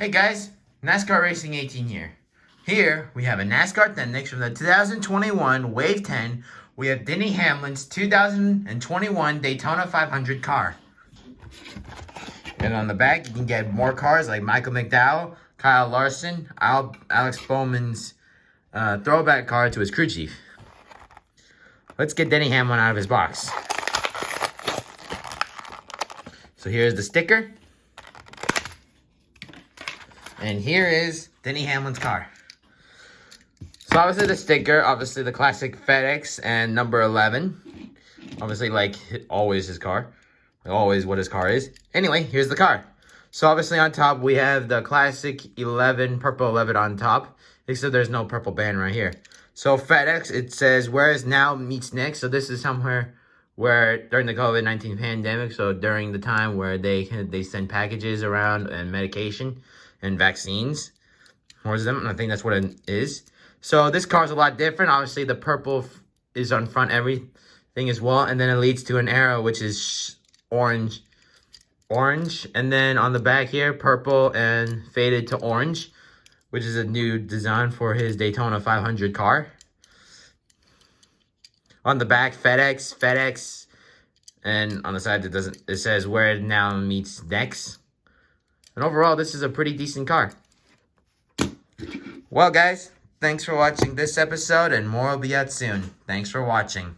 Hey guys, NASCAR Racing 18 here. Here we have a NASCAR Thendix from the 2021 Wave 10. We have Denny Hamlin's 2021 Daytona 500 car. And on the back you can get more cars like Michael McDowell, Kyle Larson, Alex Bowman's throwback car to his crew chief. Let's get Denny Hamlin out of his box. So here's the sticker. And here is Denny Hamlin's car. So obviously the sticker, obviously the classic FedEx and number 11. Obviously like always his car. Always what his car is. Anyway, here's the car. So obviously on top we have the classic 11, purple 11 on top. Except there's no purple band right here. So FedEx, it says whereas now meets next. So this is somewhere where during the COVID-19 pandemic, so during the time where they send packages around and medication and vaccines towards them. I think that's what it is. So this car's a lot different. Obviously, the purple is on front everything as well. And then it leads to an arrow, which is orange. And then on the back here, purple and faded to orange, which is a new design for his Daytona 500 car. On the back, FedEx. And on the side, it says where it now meets next. And overall, this is a pretty decent car. Well, guys, thanks for watching this episode, and more will be out soon. Thanks for watching.